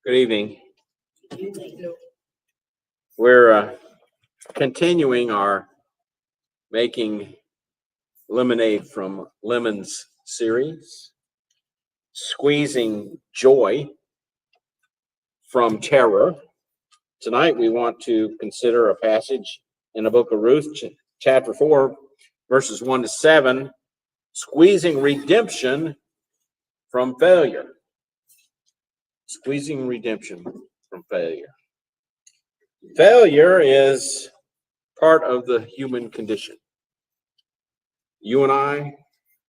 Good evening. We're continuing our Making Lemonade from Lemons series, squeezing joy from terror. Tonight we want to consider a passage in the book of Ruth, chapter 4, verses 1 to 7, squeezing redemption from failure. Squeezing redemption from failure. Failure is part of the human condition. You and I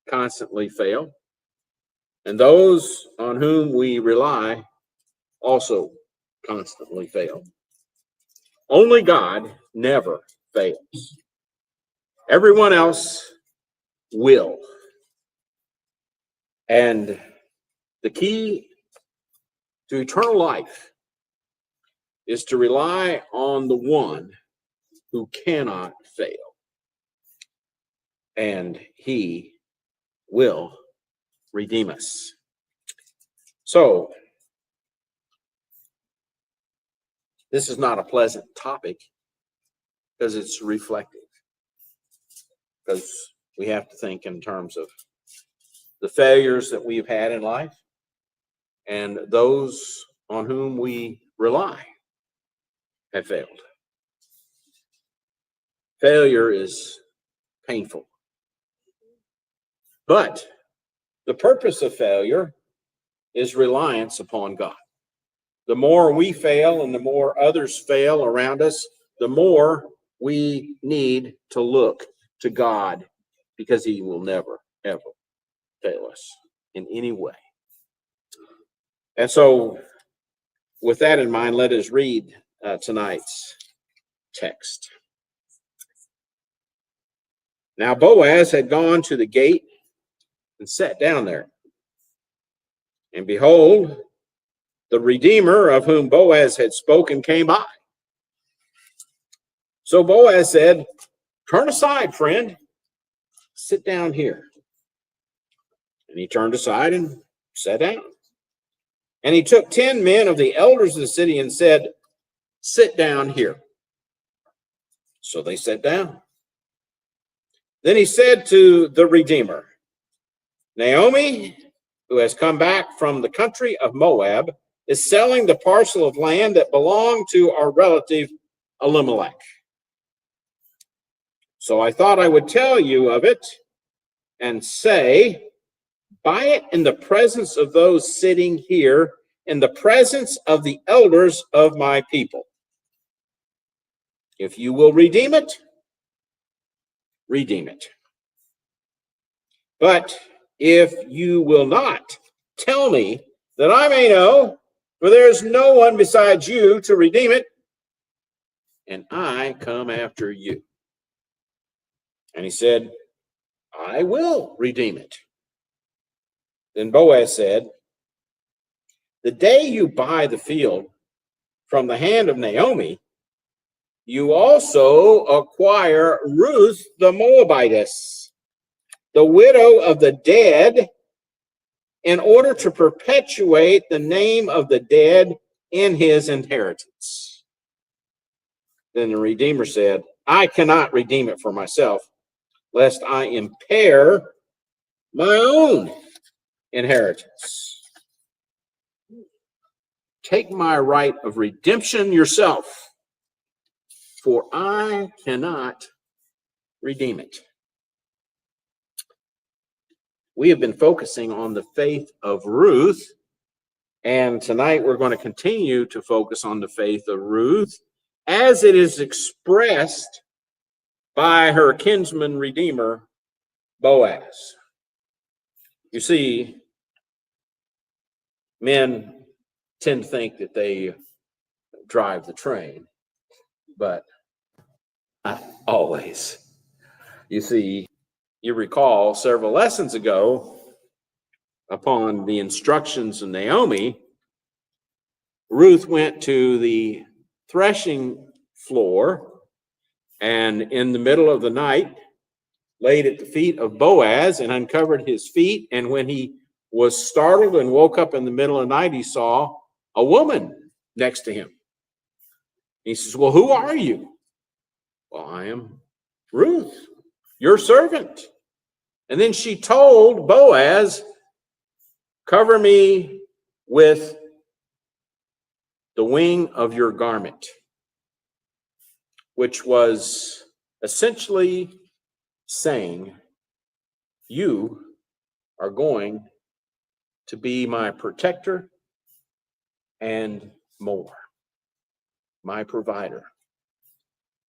constantly fail, and those on whom we rely also constantly fail. Only God never fails. Everyone else will. And the key to eternal life is to rely on the one who cannot fail. And he will redeem us. So, this is not a pleasant topic because it's reflective. Because we have to think in terms of the failures that we've had in life and those on whom we rely have failed. Failure is painful. But the purpose of failure is reliance upon God. The more we fail and the more others fail around us, the more we need to look to God, because he will never, ever fail us in any way. And so, with that in mind, let us read tonight's text. Now Boaz had gone to the gate and sat down there. And behold, the Redeemer of whom Boaz had spoken came by. So Boaz said, "Turn aside, friend. Sit down here." And he turned aside and sat down. And he took 10 men of the elders of the city and said, "Sit down here." So they sat down. Then he said to the Redeemer, "Naomi, who has come back from the country of Moab, is selling the parcel of land that belonged to our relative Elimelech. So I thought I would tell you of it and say, buy it in the presence of those sitting here, in the presence of the elders of my people. If you will redeem it, redeem it. But if you will not, tell me that I may know, for there is no one besides you to redeem it, and I come after you." And he said, "I will redeem it." Then Boaz said, "The day you buy the field from the hand of Naomi, you also acquire Ruth the Moabitess, the widow of the dead, in order to perpetuate the name of the dead in his inheritance." Then the Redeemer said, "I cannot redeem it for myself, lest I impair my own inheritance. Take my right of redemption yourself, for I cannot redeem it." We have been focusing on the faith of Ruth, and tonight we're going to continue to focus on the faith of Ruth as it is expressed by her kinsman redeemer, Boaz. You see, men tend to think that they drive the train, but not always. You see, you recall several lessons ago, upon the instructions of Naomi, Ruth went to the threshing floor and in the middle of the night laid at the feet of Boaz and uncovered his feet. And when he was startled and woke up in the middle of the night, he saw a woman next to him. He says, well, who are you? Well, I am Ruth, your servant. And then she told Boaz, cover me with the wing of your garment, which was essentially saying, you are going to be my protector and more, my provider.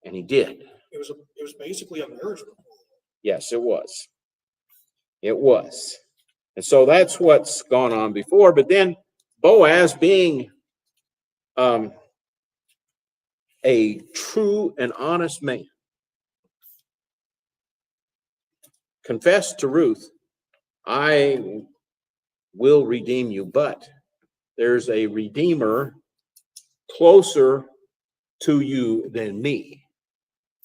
And he did. It was basically a marriage proposal. Yes, it was. It was. And so that's what's gone on before. But then Boaz, being a true and honest man, confessed to Ruth, I will redeem you, but there's a redeemer closer to you than me,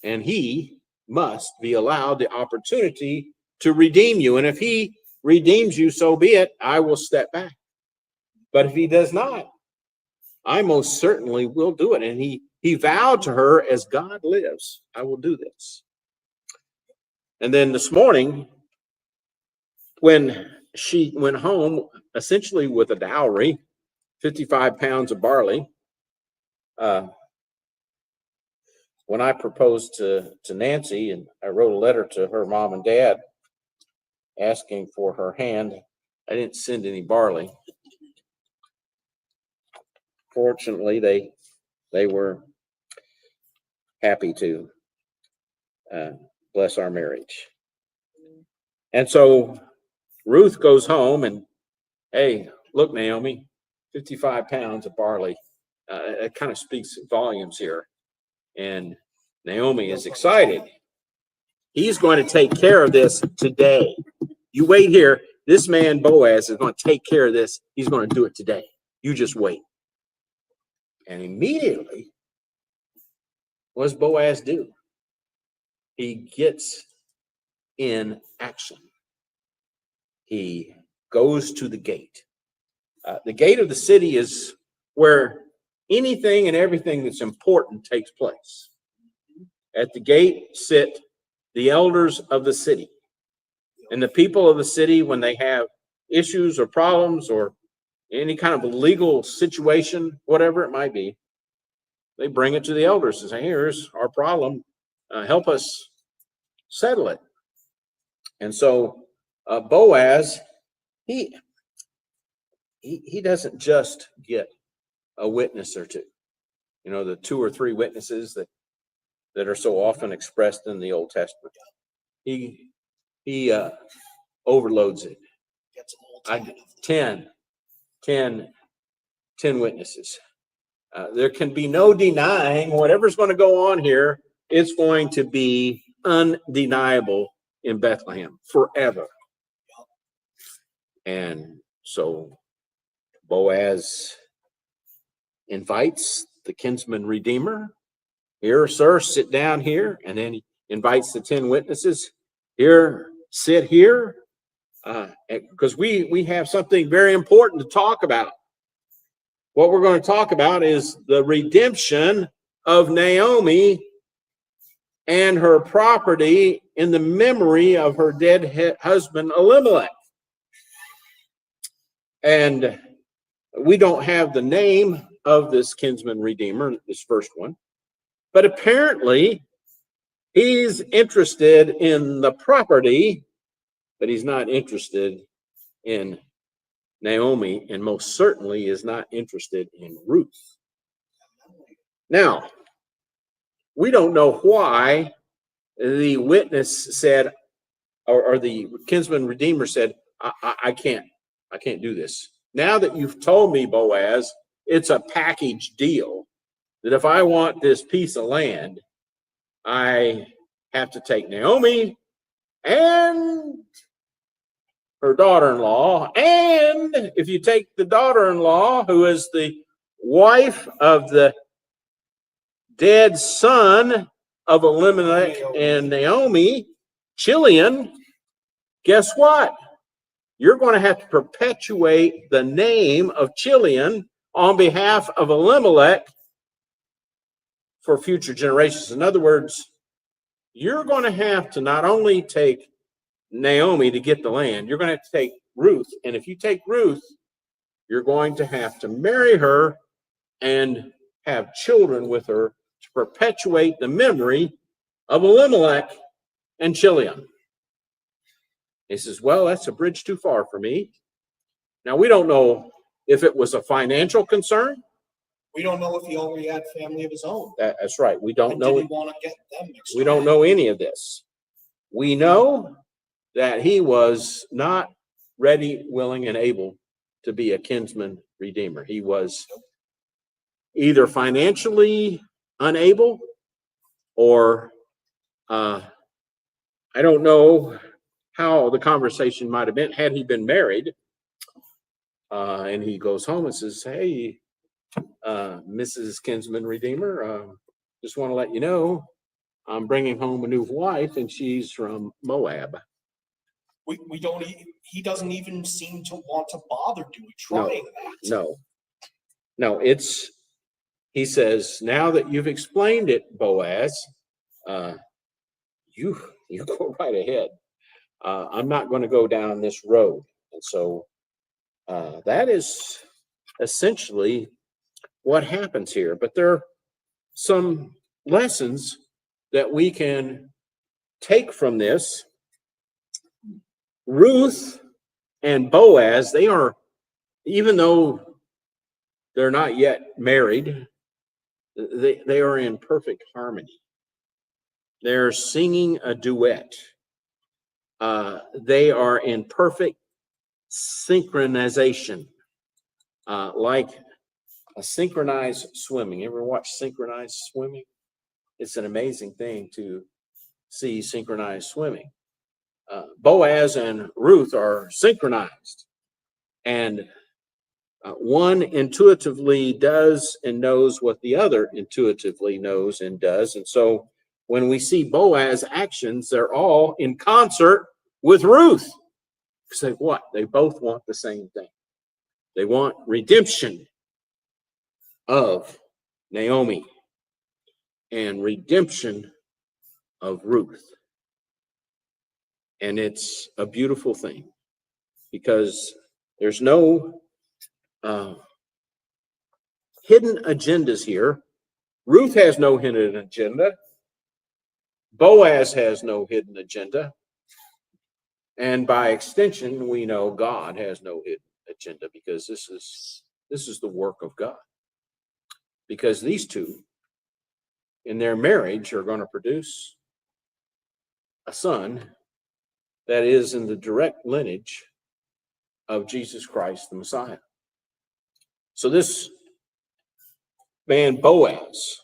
and he must be allowed the opportunity to redeem you. And if he redeems you, so be it. I will step back. But if he does not, I most certainly will do it. And he vowed to her, as God lives, I will do this. And then this morning, when she went home, essentially with a dowry, 55 pounds of barley, when I proposed to Nancy, and I wrote a letter to her mom and dad asking for her hand, I didn't send any barley. Fortunately, they were happy to bless our marriage. And so Ruth goes home and, hey, look, Naomi, 55 pounds of barley. It kind of speaks volumes here. And Naomi is excited. He's going to take care of this today. You wait here. This man, Boaz, is going to take care of this. He's going to do it today. You just wait. And immediately, what does Boaz do? He gets in action. He goes to the gate. The gate of the city is where anything and everything that's important takes place. At the gate sit the elders of the city. And the people of the city, when they have issues or problems or any kind of legal situation, whatever it might be, they bring it to the elders and say, here's our problem. Help us settle it. And so Boaz, he doesn't just get a witness or two. You know, the 2 or 3 witnesses that are so often expressed in the Old Testament. He overloads it. 10 witnesses. There can be no denying whatever's going to go on here. It's going to be undeniable in Bethlehem forever. And so Boaz invites the kinsman redeemer. Here, sir, sit down here. And then he invites the 10 witnesses. Here, sit here. Because we have something very important to talk about. What we're going to talk about is the redemption of Naomi and her property in the memory of her dead husband, Elimelech. And we don't have the name of this kinsman redeemer, this first one, but apparently he's interested in the property, but he's not interested in Naomi, and most certainly is not interested in Ruth. Now, we don't know why the witness said, or the kinsman redeemer said, I can't do this. Now that you've told me, Boaz, it's a package deal, that if I want this piece of land, I have to take Naomi and her daughter-in-law, and if you take the daughter-in-law, who is the wife of the dead son of Elimelech and Naomi, Chilion, guess what? You're going to have to perpetuate the name of Chilion on behalf of Elimelech for future generations. In other words, you're going to have to not only take Naomi to get the land, you're going to have to take Ruth. And if you take Ruth, you're going to have to marry her and have children with her to perpetuate the memory of Elimelech and Chilion. He says, well, that's a bridge too far for me. Now, we don't know if it was a financial concern. We don't know if he already had family of his own. That's right. We don't And know. did he want to get them mixed We up? don't know any of this. We know that he was not ready, willing, and able to be a kinsman redeemer. He was either financially unable, or I don't know how the conversation might have been had he been married. And he goes home and says, hey, Mrs. Kinsman Redeemer, just want to let you know I'm bringing home a new wife, and she's from Moab. We don't. He doesn't even seem to want to bother trying that. No. He says, now that you've explained it, Boaz, you go right ahead. I'm not going to go down this road. And so that is essentially what happens here. But there are some lessons that we can take from this. Ruth and Boaz, they are, even though they're not yet married, they are in perfect harmony. They're singing a duet. They are in perfect synchronization, like a synchronized swimming. You ever watch synchronized swimming? It's an amazing thing to see synchronized swimming. Boaz and Ruth are synchronized, and one intuitively does and knows what the other intuitively knows and does. And so when we see Boaz actions, they're all in concert with Ruth. Say what? They both want the same thing. They want redemption of Naomi and redemption of Ruth. And it's a beautiful thing because there's no hidden agendas here. Ruth has no hidden agenda. Boaz has no hidden agenda. And by extension, we know God has no hidden agenda, because this is the work of God. Because these two, in their marriage, are going to produce a son that is in the direct lineage of Jesus Christ, the Messiah. So this man Boaz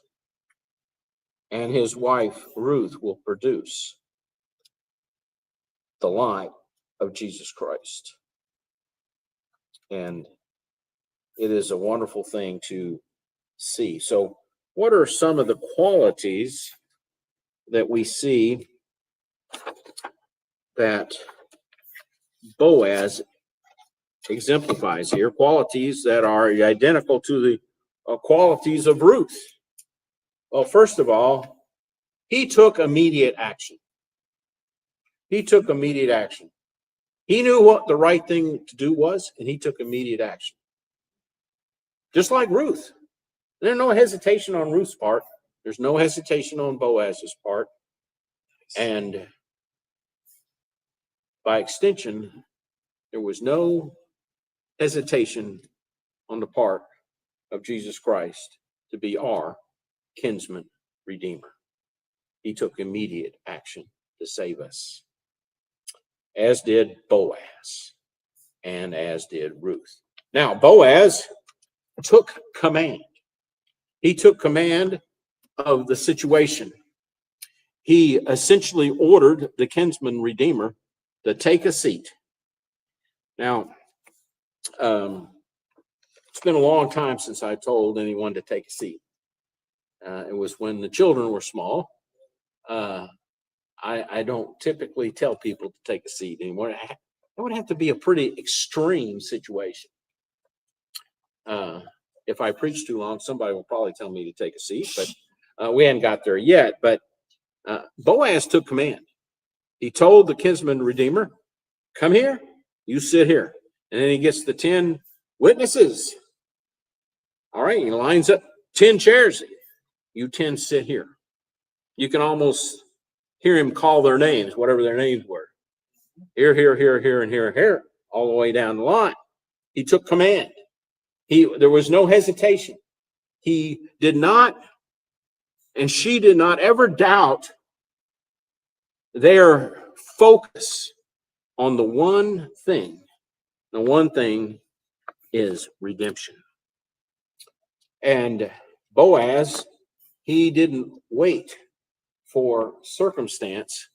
and his wife Ruth will produce the line of Jesus Christ. And it is a wonderful thing to see. So what are some of the qualities that we see that Boaz exemplifies here? Qualities that are identical to the qualities of Ruth. Well, first of all, he took immediate action. He took immediate action. He knew what the right thing to do was, and he took immediate action. Just like Ruth. There's no hesitation on Ruth's part. There's no hesitation on Boaz's part. And by extension, there was no hesitation on the part of Jesus Christ to be our kinsman redeemer. He took immediate action to save us, as did Boaz and as did Ruth. Now, Boaz took command. He took command of the situation. He essentially ordered the kinsman redeemer to take a seat. Now, it's been a long time since I told anyone to take a seat. It was when the children were small. I don't typically tell people to take a seat anymore. It would have to be a pretty extreme situation. if I preach too long, somebody will probably tell me to take a seat, but we hadn't got there yet. But Boaz took command. He told the kinsman redeemer, come here, you sit here. And then he gets the 10 witnesses. All right, he lines up 10 chairs. You 10 sit here. You can almost hear him call their names, whatever their names were. Here, here, here, here, and here, and here, all the way down the line. He took command. There was no hesitation. He did not, and she did not ever doubt their focus on the one thing. The one thing is redemption. And Boaz, he didn't wait for circumstance.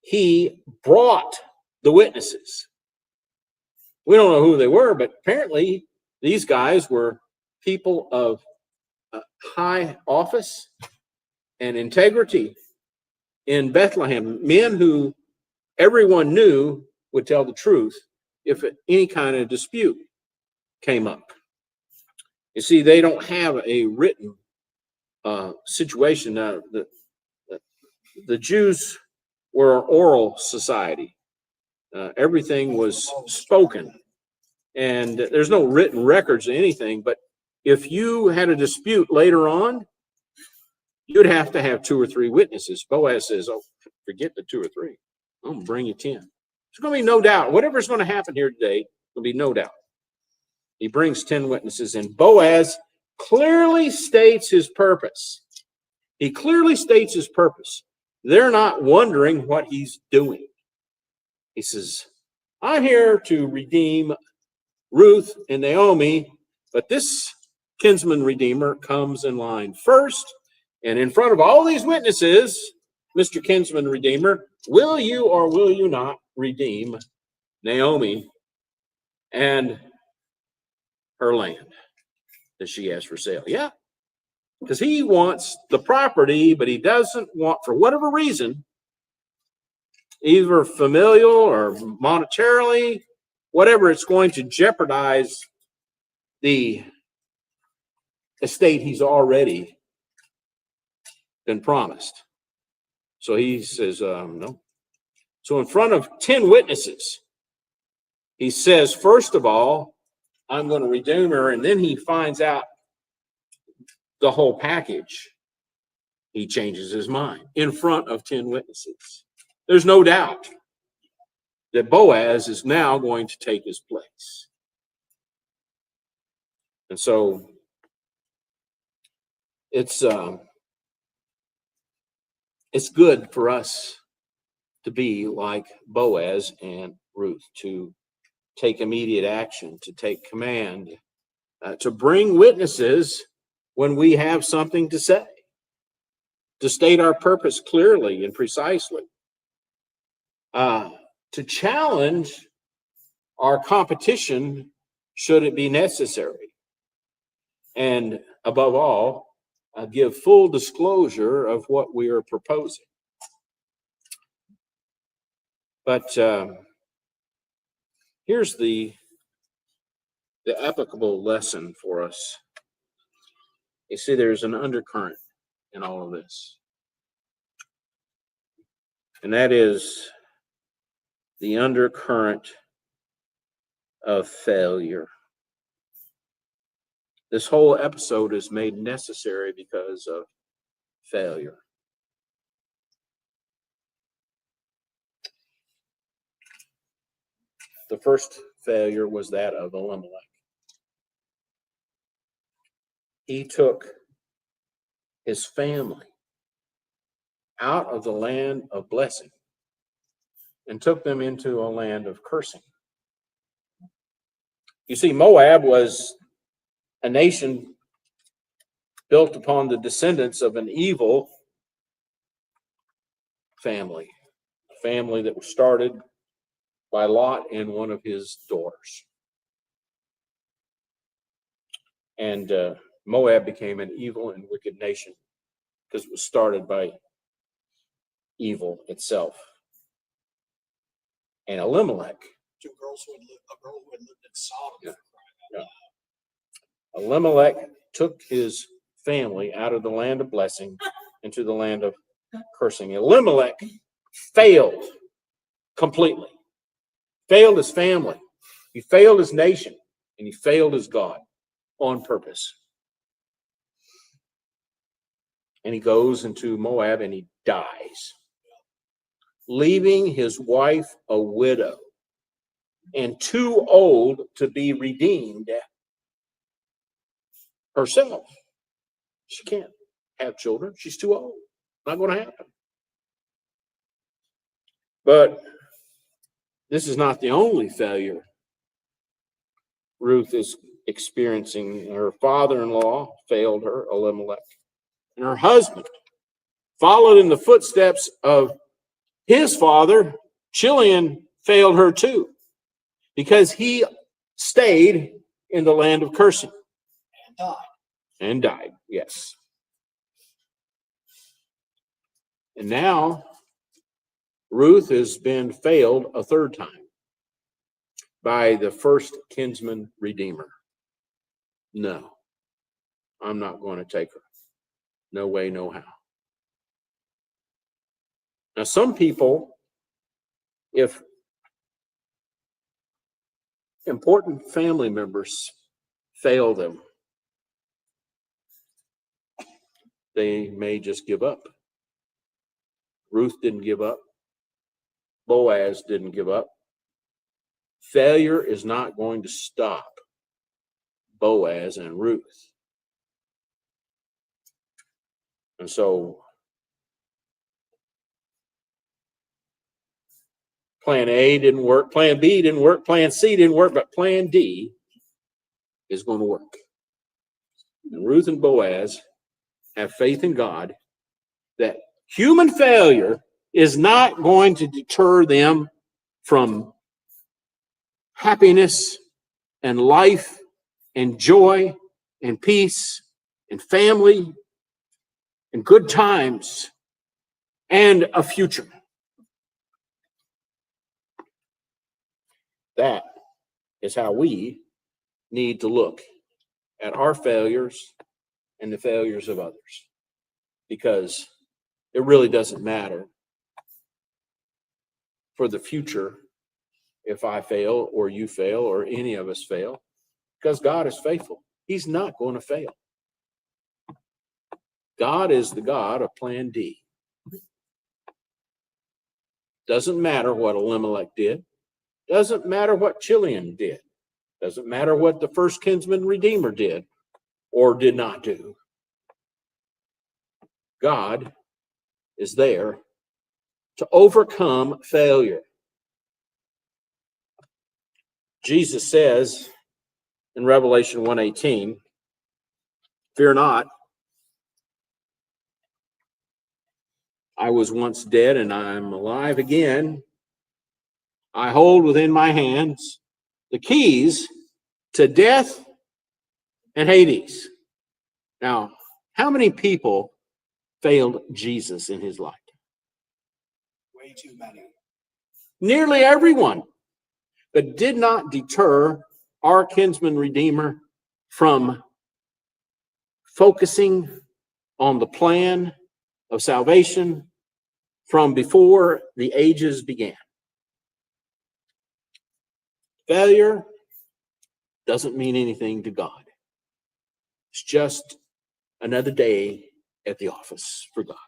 He brought the witnesses. We don't know who they were, but apparently these guys were people of high office and integrity in Bethlehem, men who everyone knew would tell the truth if any kind of dispute came up. You see, they don't have a written situation. The Jews were an oral society. Everything was spoken, and there's no written records of anything. But if you had a dispute later on, you'd have to have 2 or 3 witnesses. Boaz says, oh, forget the 2 or 3. I'm going to bring you 10. There's going to be no doubt. Whatever's going to happen here today, there'll be no doubt. He brings 10 witnesses, and Boaz clearly states his purpose. He clearly states his purpose. They're not wondering what he's doing. He says, I'm here to redeem Ruth and Naomi, but this kinsman redeemer comes in line first. And in front of all these witnesses, Mr. Kinsman Redeemer, will you or will you not redeem Naomi and her land that she has for sale? Yeah, because he wants the property, but he doesn't want, for whatever reason, either familial or monetarily, whatever, it's going to jeopardize the estate he's already been promised. So he says, no. So in front of 10 witnesses, he says, first of all, I'm going to redeem her. And then he finds out the whole package. He changes his mind in front of 10 witnesses. There's no doubt that Boaz is now going to take his place. And so it's good for us to be like Boaz and Ruth, to take immediate action, to take command, to bring witnesses when we have something to say, to state our purpose clearly and precisely, to challenge our competition should it be necessary, and above all, give full disclosure of what we are proposing. But here's the applicable lesson for us. You see, there's an undercurrent in all of this, and that is the undercurrent of failure. This whole episode is made necessary because of failure. The first failure was that of Elimelech. He took his family out of the land of blessing and took them into a land of cursing. You see, Moab was a nation built upon the descendants of an evil family, a family that was started by Lot and one of his daughters. And Moab became an evil and wicked nation because it was started by evil itself. And Elimelech, A girl who had lived in Sodom. Yeah. Elimelech took his family out of the land of blessing into the land of cursing. Elimelech failed completely. Failed his family. He failed his nation. And he failed his God on purpose. And he goes into Moab and he dies, leaving his wife a widow and too old to be redeemed herself. She can't have children. She's too old. Not going to happen. But this is not the only failure Ruth is experiencing. Her father-in-law failed her, Elimelech. And her husband followed in the footsteps of his father. Chilion failed her too, because he stayed in the land of cursing. And died, yes. And now Ruth has been failed a third time by the first kinsman redeemer. No, I'm not going to take her. No way, no how. Now, some people, if important family members fail them, they may just give up. Ruth didn't give up. Boaz didn't give up. Failure is not going to stop Boaz and Ruth. And so plan A didn't work, plan B didn't work, plan C didn't work, but plan D is going to work. And Ruth and Boaz have faith in God that human failure is not going to deter them from happiness and life and joy and peace and family and good times and a future. That is how we need to look at our failures and the failures of others, because it really doesn't matter for the future if I fail or you fail or any of us fail, because God is faithful. He's not going to fail. God is the God of plan D. Doesn't matter what Elimelech did. Doesn't matter what Chilion did. Doesn't matter what the first kinsman redeemer did or did not do. God is there to overcome failure. Jesus says in Revelation 1:18, "Fear not, I was once dead and I am alive again. I hold within my hands the keys to death and Hades." Now, how many people failed Jesus in his life? Way too many. Nearly everyone. But did not deter our kinsman redeemer from focusing on the plan of salvation from before the ages began. Failure doesn't mean anything to God. It's just another day at the office for God.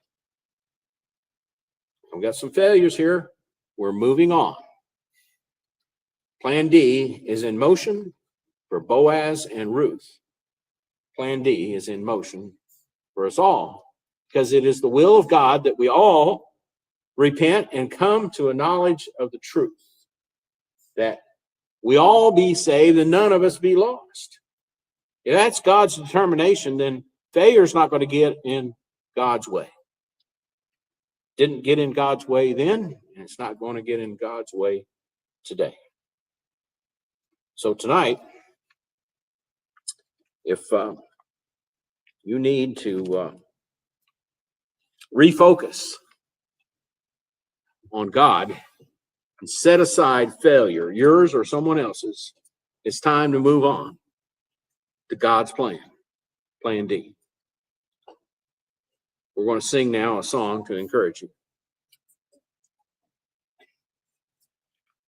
We've got some failures here. We're moving on. Plan D is in motion for Boaz and Ruth. Plan D is in motion for us all, because it is the will of God that we all repent and come to a knowledge of the truth, that we all be saved and none of us be lost. If that's God's determination, then failure is not going to get in God's way. Didn't get in God's way then, and it's not going to get in God's way today. So tonight, if you need to refocus on God and set aside failure, yours or someone else's, it's time to move on. to God's plan, plan D. We're going to sing now a song to encourage you.